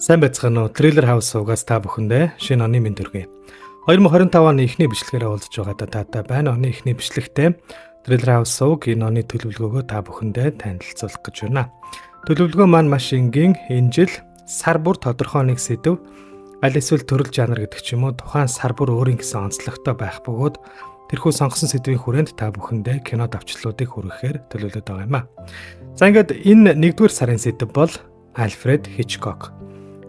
Сайн байцгаана уу? Трейлер хаус суугаас та бүхэндээ шинэ оны мэнд хүргэе. 2025 оны эхний бичлэгээрээ уулзж байгаадаа таатай байна. Оны эхний бичлэгтээ трейлер хаус сууг энэ оны төлөвлөгөөгөө та бүхэндээ танилцуулах гэж байна. Төлөвлөгөө маань маш энгийн. Энэ жил сар бүр тодорхой нэг сэдв, аль эсвэл төрөл жанр гэдэг ч юм уу, тухайн сар бүр өөрийн гэсэн онцлогтой байх бөгөөд тэрхүү сонгосон сэдвийн хүрээнд та бүхэндээ кино давчлалуудыг хүргэхээр төлөвлөд байгаа юм а. За ингээд энэ 1-р сарын сэдв бол Альфред Хичкок.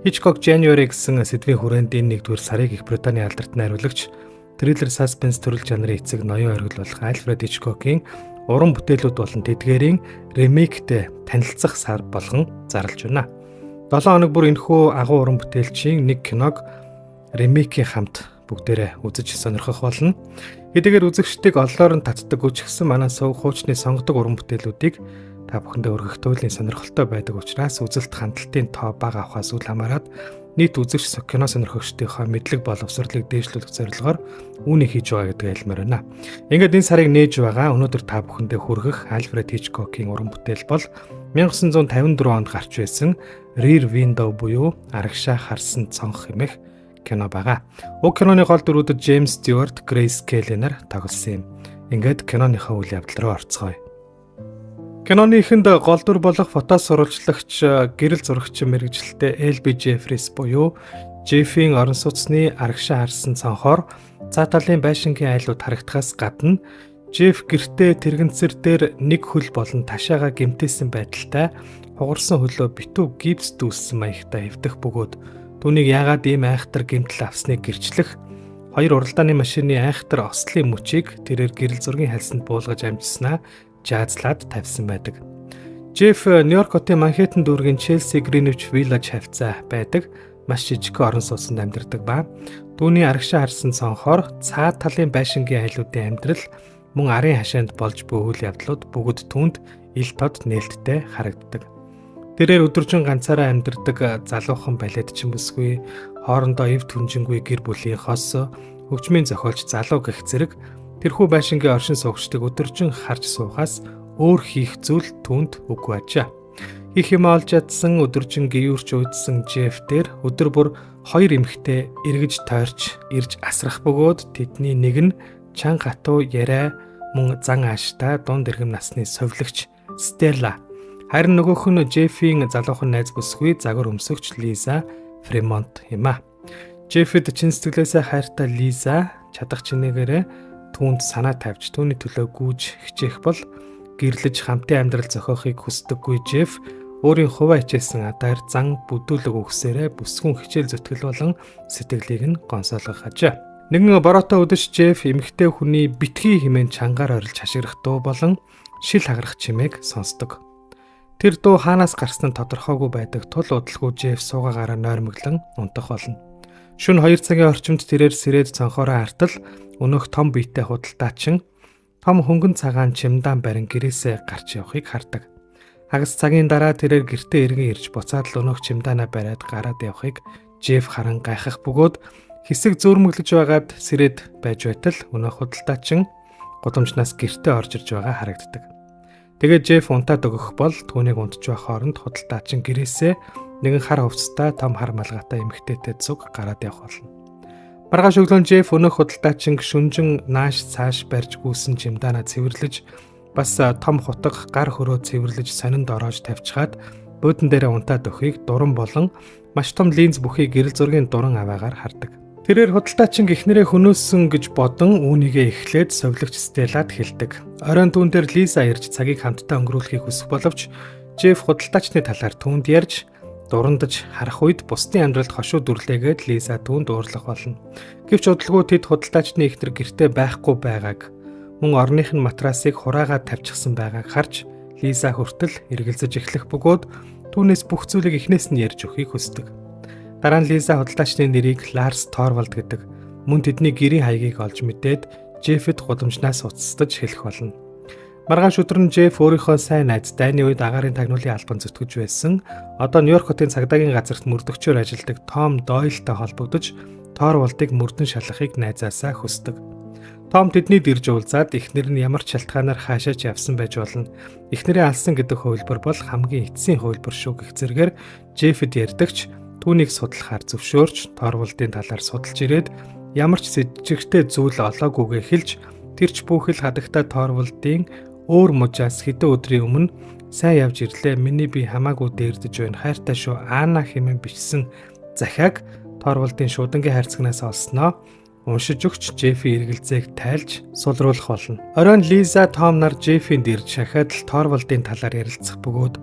Hitchcock January гэсэн сэдвийн хүрээнд энэ 1-р сарыг Их Британий алдарт найруулагч триллер саспенс төрөл жанрын эцэг ноён оргил болох Альфред Хичкокийн уран бүтээлүүд болон тэдгээрийн ремейктэй танилцах сар болгон зарлж байна. 7 хоног бүр энэхүү агуу уран бүтээлчийн нэг киног ремейкийн хамт бүгдээрээ үзэж сонирхох болно. Хэдийгээр үзэгчдийг оллоор нь татдаг үжигсэн манай сувг хуучны сонгодог уран бүтээлүүдийг та бүхэндээ өргөх туйлын сонирхолтой байдаг учраас үзэлт хандлтын тоо бага авахаас үл хамааран нийт үзэгч кино сонирхогчдийнхоо мэдлэг боловсролыг дээшлүүлэх зорилгоор үүнийг хийж байгаа гэдгээ хэлмээр байна. Ингээд энэ сарыг нээж байгаа өнөөдөр та бүхэндээ хүргэх Альфред Хичкокийн уран бүтээл бол 1954 онд гарч байсан Rear Window буюу арагшаа харсан цонх хэмээх кино байгаа. Уг киноны гол дүрүүдэд Джеймс Стюарт, Грейс Келли нар тоглосон юм. Ингээд киноныхаа үйл явдал руу орцгоё. Киноны эхэнд гол дүр болох фото сурвалжлагч, гэрэл зурагч мэргэжилтэй Элби Джеффрис буюу Джеффийн орон сууцны арагшаа харсан цонхоор цаа талын байшингийн айлууд харагдахаас гадна Джефф гэртээ тэрэгэнцэр дээр нэг хөл болон ташаага гэмтээсэн байдалтай хугарсан хөлөө битүү гипс дүүссэн маягтай хэвдэх бөгөөд түүнийг яагаад ийм айхтар гэмтэл авсныг гэрчлэх хоёр уралдааны машины айхтар ослын мөчийг тэрээр гэрэл зургийн хальсанд буулгаж амжснаа жаазлаад тавьсан байдаг. Джефф Нью-Йорк хотын Манхэттен дүүргийн Челси Гринвич Виллаж хавцаа байдаг маш жижиг орон сууцнд амьдардаг ба түүний арагшаа харсан цонхоор цаад талын байшингийн айлуудын амьдрал мөн арын хашаанд болж буй үйл явдлууд бүгд түүнд ил тод нээлттэй харагддаг. Тэрээр өдөржин ганцаараа амьдардаг залуухан балетчин бүсгүй, хоорондоо эв түнжингүй гэр бүлийн хос, хөгжмийн зохиолч залуу гэх зэрэг тэрхүү байшингийн оршин суугчдыг өдөржин харж суухаас өөр хийх зүйл түүнд үгүй ажаа. Их юм олж чадсан өдөржин гүйрч уйдсан Джефф дээр өдөр бүр хоёр эмэгтэй эргэж тойрч ирж асрах бөгөөд тэдний нэг нь чанга хатуу яриа мөн зан ааштай дунд иргэм насны совилогч Стелла. Харин нөгөөх нь Джеффийн залуухан найз бүсгүй загвар өмсөгч Лиза Фремонт юм а. Джеффэд чин сэтгэлээсээ хайртай Лиза чадах чинээгээрээ түүнд санаа тавьж түүний төлөө гүйж хичээх бол гэрлэж хамтын амьдрал зохиохыг хүсдэггүй Джефф өөрийн хуваа хичээсэн адаар зан бүдүүлэг өгсөөрэ бүсгүн хичээл зүтгэл болон сэтгэлийг нь гонсоолгох ажээ. Нэгэн бороотой өдөж Джефф эмэгтэй хүний битгий хэмээн чангаар орилж хашгирах дуу болон шил хагарах чимээг сонсдог. Тэр дуу хаанаас гарсан нь тодорхойгүй байдаг тул удалгүй Джефф суугаагаараа нойрмоглон унтах болно. Шөнө 2 цагийн орчимд тэрээр сэрээд цонхоороо артал өнөөх том биетэй худалдаачин том хөнгөн цагаан чимдаан барин гэрээсээ гарч явахыг хардаг. Хагас цагийн дараа тэрээр гэртээ эргэн ирж буцаад л өнөөх чимдаанаа бариад гараад явахыг Джефф харан гайхах бөгөөд хэсэг зөөрмөглөж байгаад сэрээд байж байтал өнөөх худалдаачин гудамжнаас гэртээ орж ирж байгаа харагддаг. Тэгээд Джефф унтаад өгөх бол түүнийг унтж байх хооронд худалдаачин гэрээсээ нэгэн хар хувцастай том хар малгайтай эмэгтэйтэй зүг гараад явах болно. Маргааш өглөө Джефф өнөөх худалдаачин шүнжин нааш цааш барьж гүйсэн чимдаанаа цэвэрлэж бас том хутга гар хөрөө цэвэрлэж сонинд ороож тавьчихад буудан дээрээ унтаад өхийг дуран болон маш том линз бүхий гэрэл зургийн дуран аваагаар хардаг. Тэрээр худалдаачин гихнэрээ хөнөөсөн гэж бодон үүнийгээ эхлээд совилогч Стеллад хэлдэг. Оройн түүн дээр Лиза ирж цагийг хамтдаа өнгөрүүлэхийг хүсэх боловч Джефф худалдаачны талаар түүнд ярьж дурандаж харах үед бусдын амьдралд хошуу дүрлээгээд Лиза түүнд уурлах болно. Гэвч удалгүй тэд худалдаачны эхнэр гэртээ байхгүй байгааг мөн орных нь матрасыг хураагаад тавьчихсан байгааг харж Лиза хүртэл эргэлзэж эхлэх бөгөөд түүнээс бүх зүйлийг эхнээс нь ярьж өгөхийг хүсдэг. Дараа нь Лиза худалдаачны нэрийг Ларс Торвалд гэдэг мөн тэдний гэрийн хаягийг олж мэдээд Джеффэд гудамжнаас уцтаж хэлэх болно. Маргааш өдөр нь Джефф өөрийнхөө сайн найз дайны үед агаарын тагнуулын албан зүтгэж байсан одоо Нью-Йорк хотын цагдаагийн газарт мөрдөгчөөр ажилладаг Том Дойлтой холбогдож Торвалдыг мөрдөн шалгахыг найзаасаа хүсдэг. Том тэднийд ирж уулзаад эхнэр нь ямар ч шалтгаанаар хаашаа ч явсан байж болно. Эхнэрээ алсан гэдэг хувилбар бол хамгийн эцсийн хувилбар шүү гэх зэргээр Джеффэд ярьдагч түүнийг судлахаар зөвшөөрч торволдын талаар судалж ирээд ямар ч сэжигтэй зүйл олоогүйгээ хэлж тэрч бүхэл хадагтай торволдын өөр мужаас хэдэн өдрийн өмнө сайн явж ирлээ. Миний би хамаагүй дээрдэж байна. Хайртай шүү. Аана хэмээн бичсэн захиаг торволдын шуудангийн хайрцагнаас олсноо уншиж өгч Жефи эргэлзээг тайлж сулруулах болно. Оройн Лиза Том нар Жефинд ирж шахаад л торволдын талаар ярилцах бөгөөд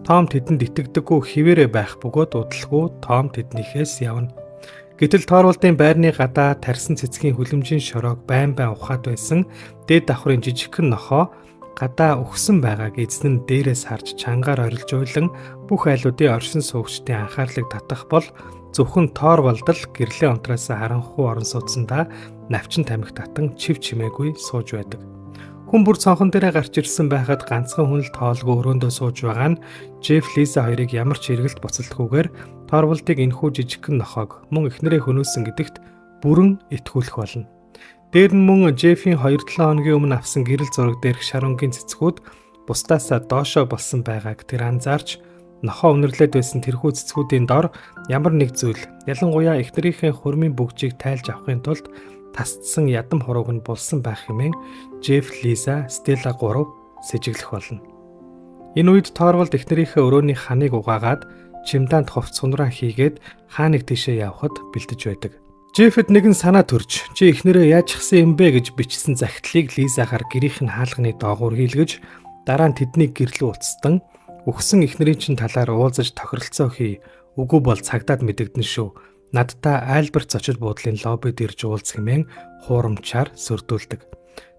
Том тэдэнд итгэдэггүй хിവэрэ байх бөгөөд удалгүй Том тэднийхээс явна. Гэтэл торволдын байрны гадаа тарьсан цэцгийн хүлэмжийн шороог байн ухаад байсан дээд давхрын жижигхэн нохоо гадаа өгсөн байгааг эзэн нь дээрээс харж чангаар орилж уйлан бүх айлуудын оршин суугчдын анхаарлыг татах бол зөвхөн торволд л гэрлийн онтроос харанхуй орон сууцсандаа навчин тамхи татан чив чимээгүй сууж байдаг. Хүн бүр цонхон дээрээ гарч ирсэн байхад ганцхан хүн л тоолгүй өрөөндөө сууж байгаа нь Жеф Лиза хоёрыг ямар ч эргэлт буцалтгүйгээр торволдыг энэхүү жижигхэн нохоог мөн эхнэрээ хөнөөсөн гэдэгт бүрэн итгүүлэх болно. Дээр нь мөн Жефийн 2-7 хоногийн өмнө авсан гэрэл зураг дээрх шарунгийн цэцгүүд бусдаасаа доошоо болсон байгааг тэр анзаарч нохоо үнэрлээд байсан тэрхүү цэцгүүдийн дор ямар нэг зүйл, ялангуяа эхнэрийнхээ хурмын бүгжийг тайлж авахын тулд тасцсан ядам хурууг нь булсан байх хэмээн Жеф, Лиза, Стелла 3 сэжиглэх болно. Энэ үед торволд эхнэрийнхээ өрөөний ханыг угаагаад чимдаанд хувц сунраа хийгээд хааныг тийшээ явхад бэлдэж байдаг. Жефэд нэгэн санаа төрж чи эхнэрээ яачихсан юм бэ гэж бичсэн захидлыг Лизагаар гэрийнх нь хаалганы доогуур хийлгэж дараа нь тэднийг гэрлүү уцтан өгсөн эхнэрийн чин талаар уулзаж тохиролцоо хий. Үгүй бол цагдаад мэдэгдэн шүү. Надтай Альберт зочид буудлын лоббид ирж уулзах хэмээн хуурамчаар сөрдүүлдэг.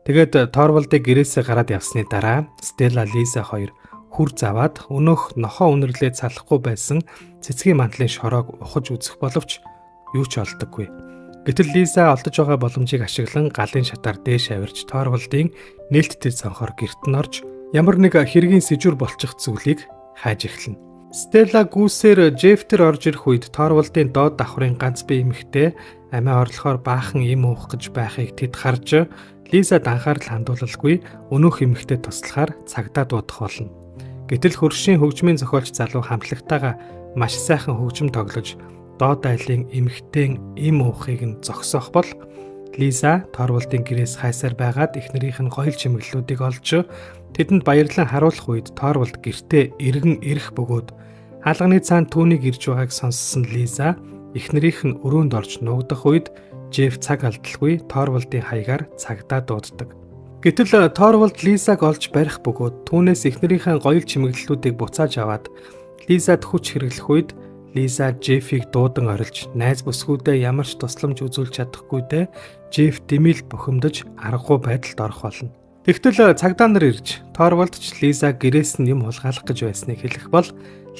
Тэгээд торволдыг гэрээсээ гараад явсны дараа Стелла, Лиза хоёр хүр заваад өнөөх нохоо үнэрлээ салахгүй байсан цэцгийн мантлын шороог ухаж үзэх боловч юу ч олдоггүй. Гэтэл Лиза олдож байгаа боломжийг ашиглан галын шатаар дээш авирч торволдын нээлттэй цонхоор гэрт нь орж ямар нэг хэргийн сэжүр болчих зүйлийг хайж эхэлнэ. Стелла гүүсээр Жефтер орж ирэх үед торволдын доод давхрын ганц бие эмэгтэй амиа орлохоор баахан им уух гэж байхыг тэд харж Лизад анхаарал хандуулалгүй өнөөх эмэгтэй туслахаар цагдаа дуудах болно. Гэтэл хөршийн хөгжмийн зохиолч залуу хамтлагтайгаа маш сайхан хөгжим тоглож доод айлын эмэгтэйн им уухыг нь зогсоох бол Лиза торволдын гэрээс хайсаар байгаад эхнэрийнх нь гоёл чимэглэлүүдийг олж тэдэнд баярлан харуулах үед торволд гэртээ эргэн ирэх бөгөөд хаалганы цаанд түүнийг ирж байгааг сонссон Лиза эхнэрийнх нь өрөөнд орж нуугдах үед Жеф цаг алдалгүй торволдын хаягаар цагдаа дууддаг. Гэтэл торволд Лизаг олж барих бөгөөд түүнээс эхнэрийнхээ гоёл чимэглэлүүдийг буцааж аваад Лизад хүч хэрэглэх үед Лиза Жефийг дуудан орилж найз бүсгүүдээ ямар ч тусламж үзүүлж чадахгүйдээ Жеф дэмэл бухимдаж аргагүй байдалд орох болно. Тэгтэл цагдаа нар ирж торволд ч Лизаг гэрээс нь юм хулгайлах гэж байсныг хэлэх бол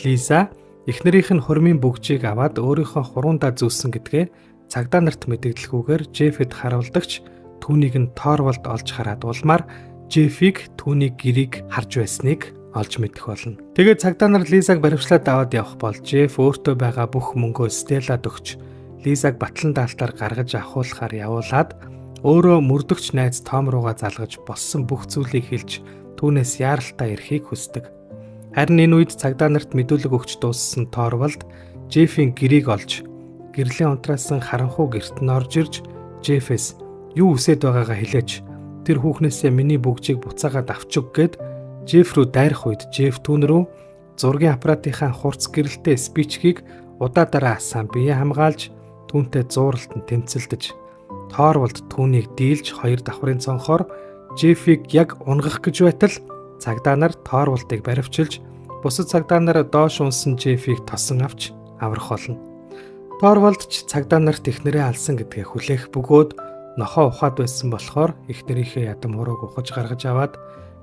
Лиза эхнэрийнх нь хурмын бүгжийг аваад өөрийнхөө хурундаа зүүсэн гэдгээ цагдаа нарт мэдэгдэлгүйгээр Жефэд харуулдагч түүнийг нь торволд олж хараад улмаар Жефиг түүний гэрийг харж байсныг олж мэдэх болно. Тэгээд цагдаа нар Лизаг баривчлаад аваад явах бол Жеф өөртөө байгаа бүх мөнгөө Стеллад өгч Лизаг батлан даалтаар гаргаж авахуулахаар явуулаад өөрөө мөрдөгч найз Том руугаа залгаж болсон бүх зүйлийг хэлж түүнээс яаралтай ирэхийг хүсдэг. Харин энэ үед цагдаа нарт мэдүүлэг өгч дууссан торволд Жефийн гэрийг олж гэрлийн унтраасан харанхуй гэрт нь орж ирж Жефэс юу үсэд байгаагаа хэлээч тэр хүүхнээсээ миний бүгжийг буцаагаад авчиг гэд Жеф рүү дайрах үед Жеф түүн рүү зургийн аппаратынхаа хурц гэрэлтэй спичгийг удаа дараа асаан бие хамгаалж түүнтэй зууралт нь тэмцэлдэж торволд түүнийг дийлж хоёр давхрын цонхоор Жефийг яг унгах гэж байтал цагдаа нар торволдыг баривчилж бусад цагдаа нар доош унсан Жефийг тосон авч аврах болно. Торволд ч цагдаа нарт эхнэрээ алсан гэдгээ хүлээх бөгөөд нохоо ухаад байсан болохоор эхнэрийнхээ ядам хурууг ухаж гаргаж аваад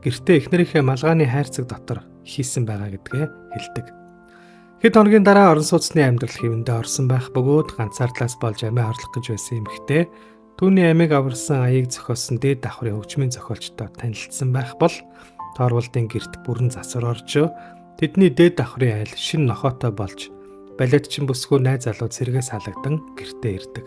гэртээ эхнэрийнхээ малгайны хайрцаг дотор хийсэн байгаа гэдгээ хэлдэг. Хэд хоногийн дараа орон сууцны амьдрал хэвэндээ орсон байх бөгөөд ганцаардлаас болж амиа орлох гэж байсан эмэгтэй түүний амийг аварсан аяыг зохиосон дээд давхрын хөгжмийн зохиолчтой танилцсан байх бол торволдын гэрт бүрэн засвар орж тэдний дээд давхрын айл шин нохоотой болж балетчин бүсгүй найз залуу цэргээс халагдан гэртээ ирдэг.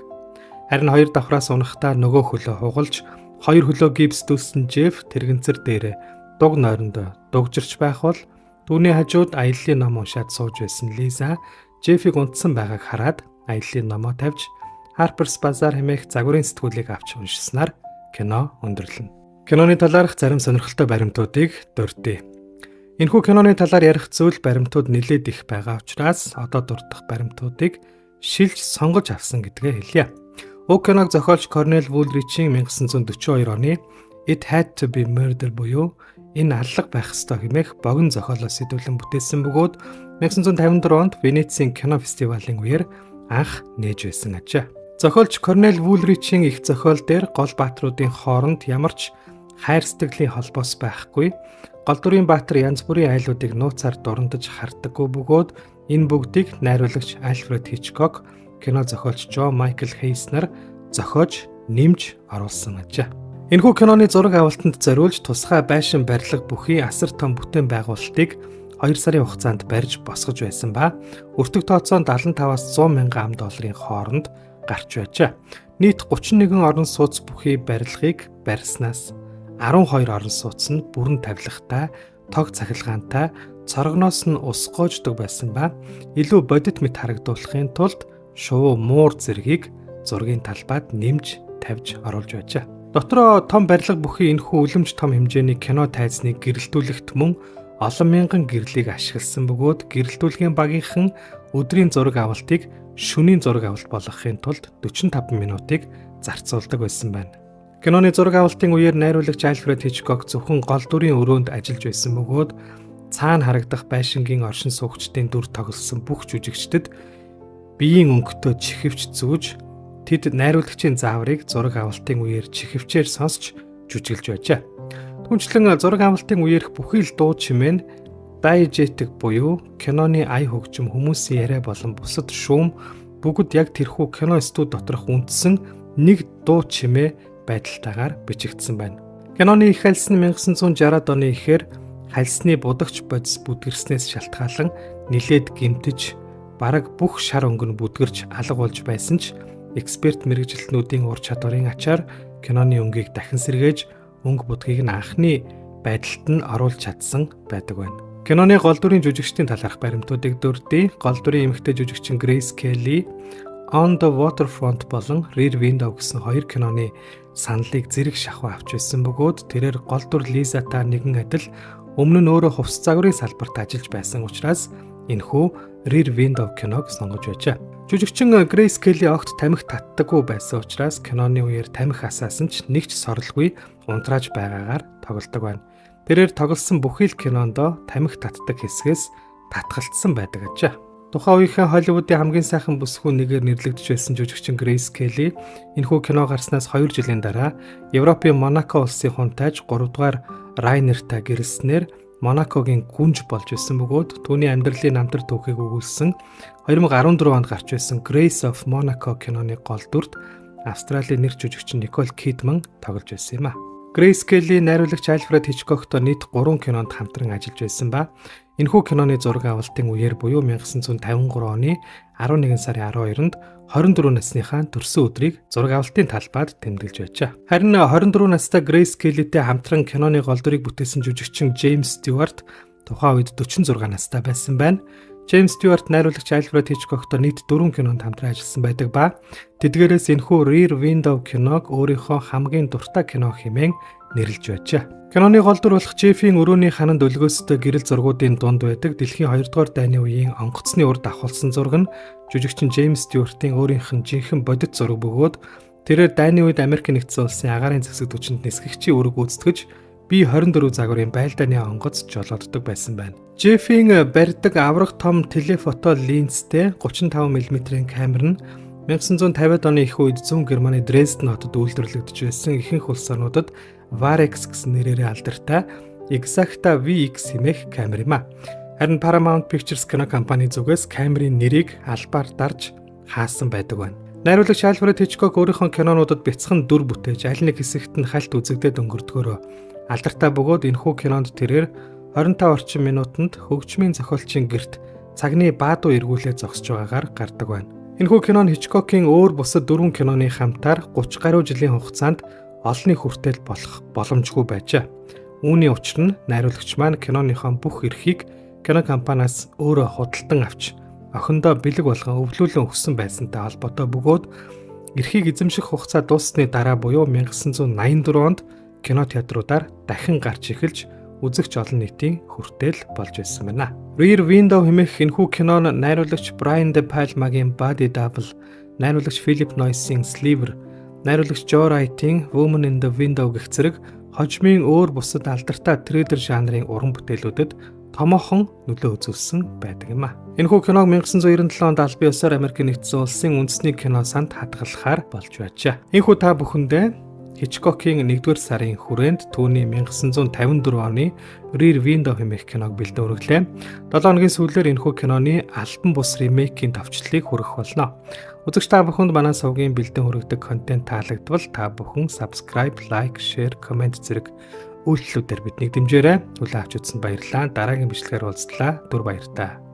Харин хоёр давхраас унахдаа нөгөө хөлөө хугалж хоёр хөлөө гипсдүүлсэн Жеф тэрэгэнцэр дээрээ дуг нойрондоо дугжирч байх бол түүний хажууд аяллаа ном уншаад сууж байсан Лиза Жефиг унтсан байгааг хараад аяллаа номоо тавьж Harper's Bazaar хэмээх загварын сэтгүүлийг авч уншснаар кино өндөрлөнө. Киноны талаарх зарим сонирхолтой баримтуудыг дурдъя. Энэхүү киноны талаар ярих зүйл баримтууд нэлээд их байгаа учраас одоо дурдах баримтуудыг шилж сонгож авсан гэдгээ хэлье. Уг киног зохиолч Корнел Вулричийн 1942 оны It Had to Be Murder буюу энэ аллах байх ёстой хэмээх богино зохиолоос сэдвүүлэн бүтээсэн бөгөөд 1954 онд Венецийн кино фестивалийн үеэр анх нээж байсан ажээ. Зохиолч Корнел Вулричийн их зохиол дээр гол баатруудын хооронд ямар ч хайр сэтгэлийн холбоос байхгүй, гол дүрийн баатар янз бүрийн айлуудыг нууцаар дурандаж харддаггүй бөгөөд энэ бүгдийг найруулагч Альфред Хичкок, кино зохиолч Жо Майкл Хейс нар зохиож, нэмж оруулсан ажээ. Энэхүү киноны зураг авалтанд зориулж тусгай байшин барилга бүхий асар том бүтээн байгуулалтыг 2 сарын хугацаанд барьж босгож байсан ба өртөг тооцоо 75-аас 100 мянган $ын хооронд гарч байжээ. Нийт 31 орон сууц бүхий барилгыг барьснаас 12 орон сууц нь бүрэн тавилгатай, тог цахилгаантай, цоргоноос нь ус гоождог байсан ба илүү бодит мэт харагдуулахын тулд шувуу муур зэргийг зургийн талбайд нэмж тавьж оруулж байжээ. Дотроо том барилга бүхий энэхүү үлэмж том хэмжээний кино тайзныг гэрэлтүүлэхт мөн олон мянган гэрлийг ашигласан бөгөөд гэрэлтүүлгийн багийнхан өдрийн зураг авалтыг шөнийн зураг авалт болгохын тулд 45 минутыг зарцуулдаг байсан байна. Киноны зураг авалтын үеэр найруулагч Альфред Хичкок зөвхөн гол дүрийн өрөөнд ажиллаж байсан бөгөөд цаана харагдах байшингийн оршин суугчдын дүр тоглосон бүх жүжигчдэд биеийн өнгөтэй чихвч зүүж тэд найруулагчийн зааврыг зураг авалтын үеэр чихвчээр сонсч жүжиглж байжээ. Түүнчлэн зураг авалтын үеэрх бүхий л дуу чимээ нь дайжетик буюу киноны ая хөгжим, хүмүүсийн яриа болон бусад шүүм бүгд яг тэрхүү кино студи доторх үндсэн нэг дуу чимээ байдалтайгаар бичигдсэн байна. Киноны их хальс нь 1960-ад оны ихээр хальсны будагч бодис бүдгэрснээс шалтгаалan нилээд гэмтэж бараг бүх шар өнгө нь бүдгэрч алга болж байсан ч эксперт мэргэжилтнүүдийн ур чадварын ачаар киноны өнгийг дахин сэргээж өнгө будгийг нь анхны байдалд нь оруулж чадсан байдаг байна. Киноны гол дүрийн жүжигчдийн талаарх баримтуудыг дурдъя. Гол дүрийн эмэгтэй жүжигчин Grace Kelly On the Waterfront болон Rear Window гэсэн хоёр киноны саналыг зэрэг шахуу авч байсан бөгөөд тэрээр гол дүр Лизатай нэгэн адил өмнө нь өөрөө хувцас загварын салбарт ажиллаж байсан учраас энэхүү Rear Window киног сонгож байжээ. Жүжигчин Grace Kelly огт тамхи татдаггүй байсан учраас киноны үеэр тамхи асаасан ч нэг ч сорилгүй унтрааж байгаагаар тоглодог байна. Тэрээр тоглосон бүхий л кинондоо тамхи татдаг хэсгээс татгалцсан байдаг ажээ. Тухайн үеийн Холливуудын хамгийн сайхан бүсгүйн нэгээр нэрлэгдэж байсан жүжигчин Grace Kelly энэхүү кино гарснаас 2 жилийн дараа Европын Монако улсын хунтайж 3 дугаар Райнертай гэрэлснээр Монакогийн гүнж болж байсан бөгөөд түүний амьдралын намтар түүхийг өгүүлсэн 2014 онд гарч байсан Grace of Monaco киноны гол дүрт Австралийн нэр жүжигчин Николь Кидман тоглож байсан юм а. Grace Kelly найруулагч Альфред Хичкоктой нийт 3 кинонд хамтран ажиллаж байсан ба энэхүү киноны зураг авалтын үеэр буюу 1953 оны 11 сарын 12-нд 24 насныхаа төрсөн өдрийг зураг авалтын талбайд тэмдэглэж байжээ. Харин 24 настай Grace Kelly-тэй хамтран киноны гол дүрийг бүтээсэн жүжигчин James Stewart тухайн үед 46 настай байсан байна. James Stewart найруулагч Альфред Хичкоктой нийт 4 кинонд хамтран ажилласан байдаг ба тэдгээрээс энэхүү Rear Window киног өөрийнхөө хамгийн дуртай кино хэмээн нэрлэж байжээ. Киноны гол дүр болох Жеффийн өрөөний хананд өлгөөстэй гэрэл зургуудын дунд байдаг дэлхийн 2 дугаар дайны үеийн онгоцны урд авахулсан зураг нь жүжигчин James Stewart-ийн өөрийнх нь жинхэнэ бодит зураг бөгөөд тэрээр дайны үед Америк нэгдсэн улсын агаарын зэвсэг түвшинд нисгэгчийн үүрэг гүйцэтгэж B24 загварын байлдааны онгоц жолооддог байсан байна. Жеффийн барьдаг аврах том телефото линзтэй 35 мм-ийн камер нь 1950-ад оны их үед зүүн Германы Дрезден хотод үйлдвэрлэгдэж байсан ихэнх улс орнуудад Varex гэсэн нэрээр алдартай Exacta VX хэмээх камер юм а. Харин Paramount Pictures кино компани зүгээс камерын нэрийг албаар дарж хаасан байдаг байна. Найруулагч Альфред Хичкок өөрийнхөө кинонуудад бяцхан дүр бүтээж аль нэг хэсэгт нь хальт үзэгдээд өнгөрдгөөрөө алдартай бөгөөд энэхүү кинонд тэрээр 25 орчим минутанд хөгжмийн зохиолчийн гэрт цагны баадуу эргүүлээ зогсож байгаагаар гардаг байна. Энэхүү кино нь Хичкокийн өөр бусад 4 киноны хамтаар 30 гаруй жилийн хугацаанд олонний хүртэл болох боломжгүй байжээ. Үүний учир нь найруулагч маань киноныхон бүх эрхийг кино компаниас өөрөө худалдан авч охиндоо бэлэг болгон өвлүүлэн өгсөн байсантай холбоотой бөгөөд эрхийг эзэмших хугацаа дууссны дараа буюу 1984 онд кинотеатруудаар дахин гарч эхэлж үзэгч олон нийтийн хүртэл болж байсан байна. Rear Window хэмээх энэхүү кинон найруулагч Brian De Palma-гийн Body Double, найруулагч Philip Noyce-ийн Sliver, найруулагч Joe Wright-ийн Woman in the Window гэх зэрэг хожимын өөр бусад алдартай триллер жанрын уран бүтээлүүдэд томоохон нөлөө үзүүлсэн байдаг юм а. Энэхүү киног 1997 онд аль бие усаар Америк нэгдсэн улсын үндэсний кино санд хадгалахаар болж байжээ. Энэхүү та бүхэндээ Hitchcock-ийн 1-р сарын хүрээнд түүний 1954 оны Rear Window хэмээх киног бэлдэн өргөлээ. 7 хоногийн сүүлээр энэхүү киноны альбан бус ремейкийн товчлыг хүргэх болно. Үзэгч та бүхэнд манай сувгийн бэлдэн хүргэдэг контент таалагдвал та бүхэн subscribe, like, share, comment зэрэг үйлдэлүүдээр биднийг дэмжээрэй. Хүлээн авч үзсэнд баярлалаа. Дараагийн бичлэгээр уулзлаа. Түр баярлалаа.